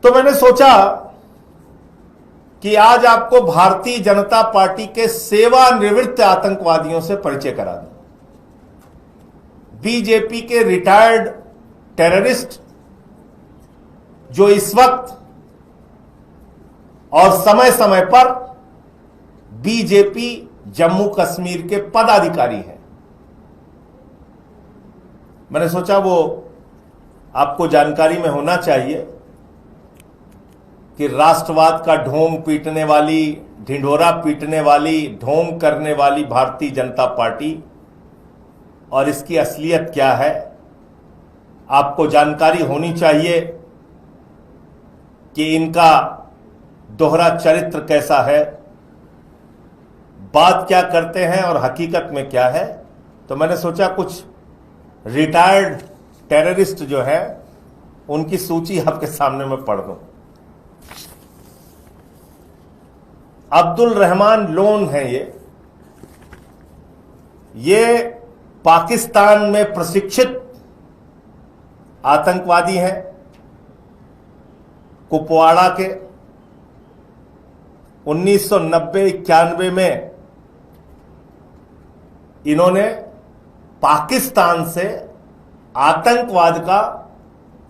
तो मैंने सोचा कि आज आपको भारतीय जनता पार्टी के सेवानिवृत्त आतंकवादियों से परिचय करा दूं। बीजेपी के रिटायर्ड टेररिस्ट जो इस वक्त और समय समय पर बीजेपी जम्मू कश्मीर के पदाधिकारी हैं। मैंने सोचा वो आपको जानकारी में होना चाहिए कि राष्ट्रवाद का ढोंग पीटने वाली, ढिंढोरा पीटने वाली, ढोंग करने वाली भारतीय जनता पार्टी और इसकी असलियत क्या है, आपको जानकारी होनी चाहिए कि इनका दोहरा चरित्र कैसा है, बात क्या करते हैं और हकीकत में क्या है। तो मैंने सोचा कुछ रिटायर्ड टेररिस्ट जो है उनकी सूची आपके सामने मैं पढ़ दूं। अब्दुल रहमान लोन है ये पाकिस्तान में प्रशिक्षित आतंकवादी हैं। कुपवाड़ा के 1990-91 में इन्होंने पाकिस्तान से आतंकवाद का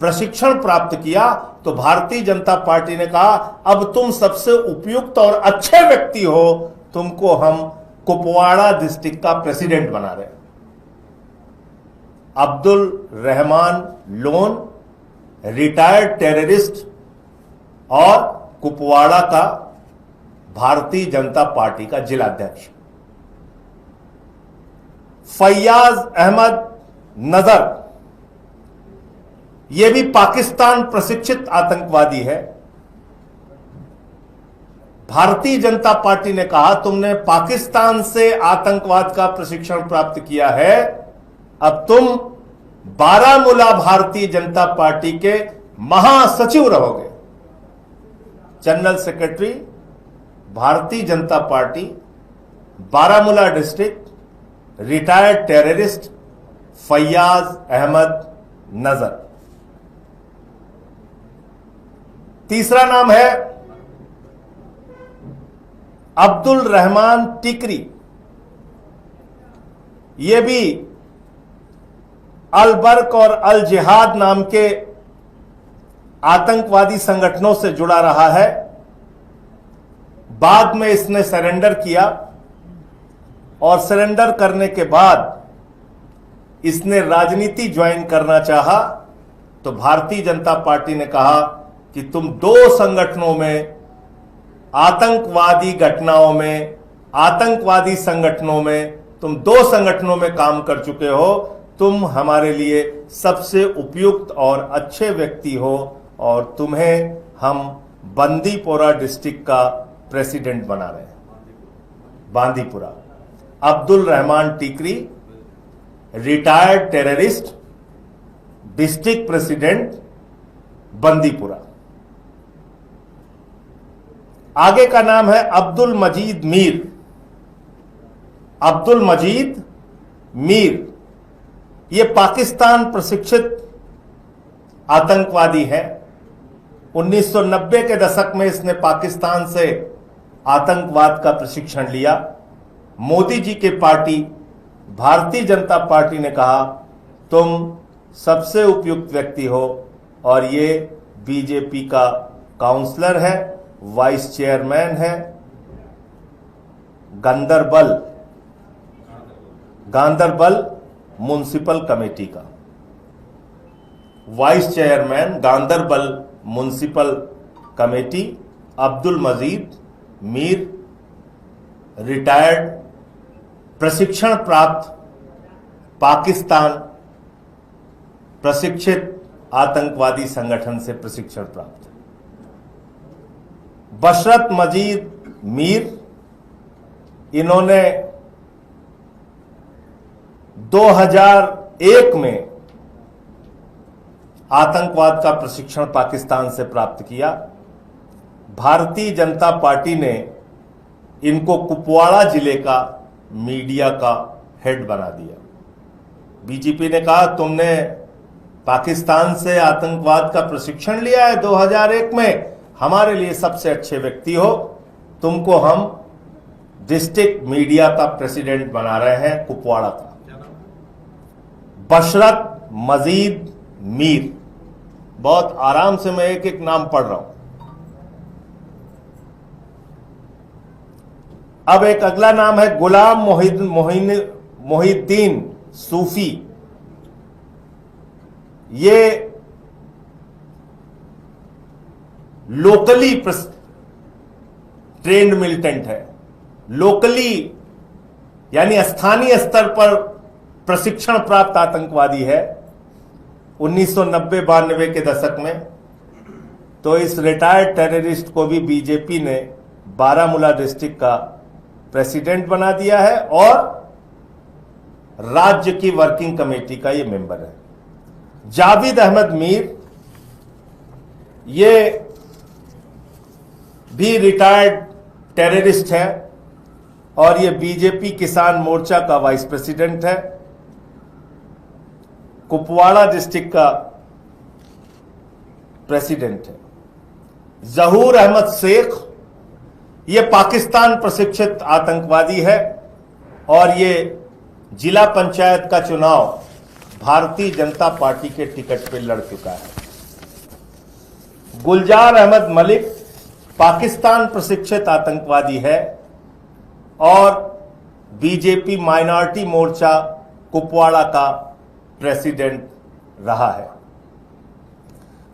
प्रशिक्षण प्राप्त किया। तो भारतीय जनता पार्टी ने कहा अब तुम सबसे उपयुक्त और अच्छे व्यक्ति हो, तुमको हम कुपवाड़ा डिस्ट्रिक्ट का प्रेसिडेंट बना रहे हैं। Abdul Rahman loan retired terrorist और कुपवाड़ा का भारतीय जनता पार्टी का जिलाध्यक्ष। फैयाज अहमद नजर यह भी पाकिस्तान प्रशिक्षित आतंकवादी है। भारतीय जनता पार्टी ने कहा तुमने पाकिस्तान से आतंकवाद का प्रशिक्षण प्राप्त किया है, अब तुम बारामूला भारतीय जनता पार्टी के महासचिव रहोगे। General secretary Bharatiya Janata Party Baramulla district, retired terrorist Fayaz Ahmad Nazar. तीसरा नाम है अब्दुल रहमान टिकरी। यह भी अल बर्क और अल जिहाद नाम के आतंकवादी संगठनों से जुड़ा रहा है। बाद में इसने सरेंडर किया और सरेंडर करने के बाद इसने राजनीति ज्वाइन करना चाहा। तो भारतीय जनता पार्टी ने कहा कि तुम दो संगठनों में, आतंकवादी घटनाओं में, आतंकवादी संगठनों में, तुम दो संगठनों में काम कर चुके हो, तुम हमारे लिए सबसे उपयुक्त और अच्छे व्यक्ति हो और तुम्हें हम बंदीपोरा डिस्ट्रिक्ट का प्रेसिडेंट बना रहे हैं। बांदीपुरा। अब्दुल रहमान टिकरी retired terrorist, district president Bandipura. आगे का नाम है अब्दुल मजीद मीर। अब्दुल मजीद मीर यह पाकिस्तान प्रशिक्षित आतंकवादी है। 1990 के दशक में इसने पाकिस्तान से आतंकवाद का प्रशिक्षण लिया। मोदी जी के पार्टी भारतीय जनता पार्टी ने कहा तुम सबसे उपयुक्त व्यक्ति हो और ये बीजेपी का काउंसलर है, वाइस चेयरमैन है गांदरबल म्युनिसिपल कमेटी का, vice chairman Ganderbal municipal committee. Abdul Majeed Mir retired, प्रशिक्षण प्राप्त, पाकिस्तान प्रशिक्षित आतंकवादी संगठन से प्रशिक्षण प्राप्त। बशरत मजीद मीर, इन्होंने 2001 में आतंकवाद का प्रशिक्षण पाकिस्तान से प्राप्त किया। भारतीय जनता पार्टी ने इनको कुपवाड़ा जिले का मीडिया का हेड बना दिया। बीजेपी ने कहा तुमने पाकिस्तान से आतंकवाद का प्रशिक्षण लिया है 2001 में, हमारे लिए सबसे अच्छे व्यक्ति हो, तुमको हम डिस्ट्रिक्ट मीडिया का प्रेसिडेंट बना रहे हैं कुपवाड़ा का। बशरत मजीद मीर, बहुत आराम से मैं एक एक नाम पढ़ रहा हूं। अब एक अगला नाम है गुलाम मोहिद्दीन सूफी। ये लोकली ट्रेंड मिलिटेंट है, लोकली यानी स्थानीय स्तर पर प्रशिक्षण प्राप्त आतंकवादी है। 1990-92 के दशक में तो इस रिटायर्ड टेररिस्ट को भी बीजेपी ने बारामूला डिस्ट्रिक्ट का प्रेसिडेंट बना दिया है और राज्य की वर्किंग कमेटी का ये मेंबर है। जावेद अहमद मीर, ये भी रिटायर्ड टेररिस्ट है और ये बीजेपी किसान मोर्चा का वाइस प्रेसिडेंट है। कुपवाड़ा डिस्ट्रिक्ट का प्रेसिडेंट है। जहूर अहमद शेख, ये पाकिस्तान प्रशिक्षित आतंकवादी है और ये जिला पंचायत का चुनाव भारतीय जनता पार्टी के टिकट पर लड़ चुका है। गुलजार अहमद मलिक पाकिस्तान प्रशिक्षित आतंकवादी है और बीजेपी माइनॉरिटी मोर्चा कुपवाड़ा का प्रेसिडेंट रहा है।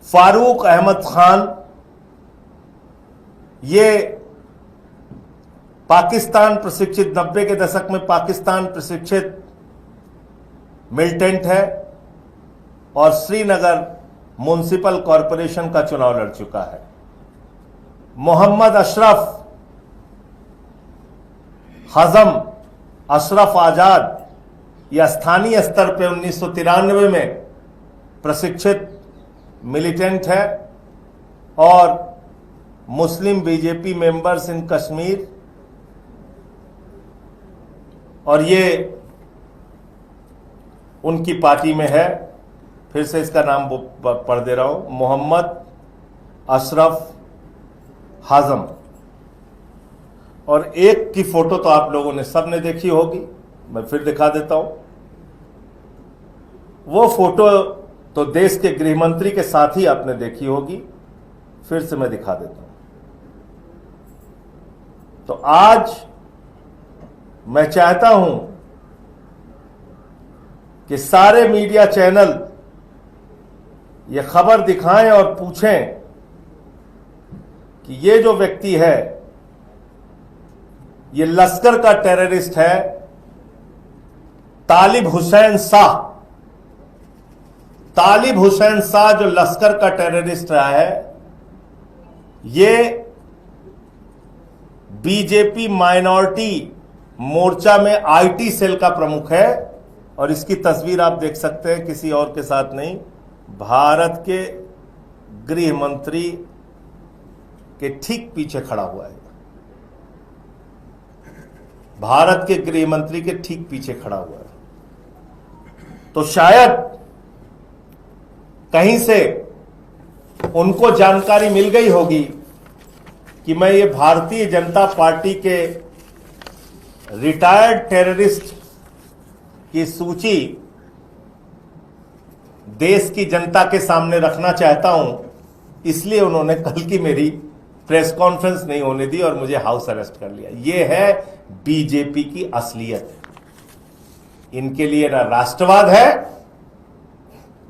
फारूक अहमद खान, ये पाकिस्तान प्रशिक्षित 90 के दशक में पाकिस्तान प्रशिक्षित मिलिटेंट है और श्रीनगर म्युनिसिपल कॉरपोरेशन का चुनाव लड़ चुका है। मोहम्मद अशरफ हजम अशरफ आजाद, यह स्थानीय स्तर पर 1993 में प्रशिक्षित मिलिटेंट है और मुस्लिम बीजेपी मेंबर्स इन कश्मीर, और ये उनकी पार्टी में है। फिर से इसका नाम पढ़ दे रहा हूं, मोहम्मद अशरफ हाजम। और एक की फोटो तो आप लोगों ने सबने देखी होगी, मैं फिर दिखा देता हूं। वो फोटो तो देश के गृह मंत्री के साथ ही आपने देखी होगी, फिर से मैं दिखा देता हूं। तो आज मैं चाहता हूं कि सारे मीडिया चैनल ये खबर दिखाएं और पूछें कि ये जो व्यक्ति है ये लश्कर का टेररिस्ट है, तालिब हुसैन शाह। तालिब हुसैन शाह जो लश्कर का टेररिस्ट रहा है, ये बीजेपी माइनॉरिटी मोर्चा में आईटी सेल का प्रमुख है और इसकी तस्वीर आप देख सकते हैं, किसी और के साथ नहीं, भारत के गृह मंत्री के ठीक पीछे खड़ा हुआ है। भारत के गृह मंत्री के ठीक पीछे खड़ा हुआ है। तो शायद कहीं से उनको जानकारी मिल गई होगी कि मैं ये भारतीय जनता पार्टी के रिटायर्ड टेररिस्ट की सूची देश की जनता के सामने रखना चाहता हूं, इसलिए उन्होंने कल की मेरी प्रेस कॉन्फ्रेंस नहीं होने दी और मुझे हाउस अरेस्ट कर लिया। यह है बीजेपी की असलियत। इनके लिए ना राष्ट्रवाद है,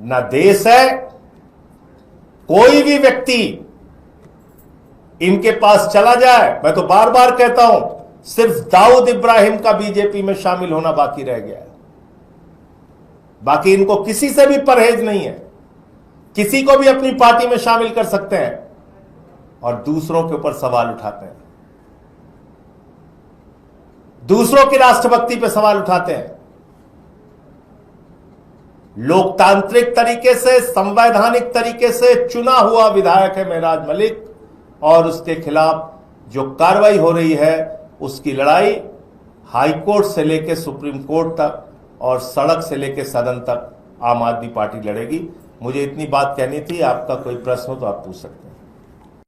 ना देश है। कोई भी व्यक्ति इनके पास चला जाए, मैं तो बार बार कहता हूं, सिर्फ दाऊद इब्राहिम का बीजेपी में शामिल होना बाकी रह गया है। बाकी इनको किसी से भी परहेज नहीं है। किसी को भी अपनी पार्टी में शामिल कर सकते हैं और दूसरों के ऊपर सवाल उठाते हैं, दूसरों की राष्ट्रभक्ति पे सवाल उठाते हैं। लोकतांत्रिक तरीके से, संवैधानिक तरीके से चुना हुआ विधायक है मेहराज मलिक और उसके खिलाफ जो कार्रवाई हो रही है उसकी लड़ाई हाईकोर्ट से लेकर सुप्रीम कोर्ट तक और सड़क से लेकर सदन तक आम आदमी पार्टी लड़ेगी। मुझे इतनी बात कहनी थी। आपका कोई प्रश्न हो तो आप पूछ सकते हैं।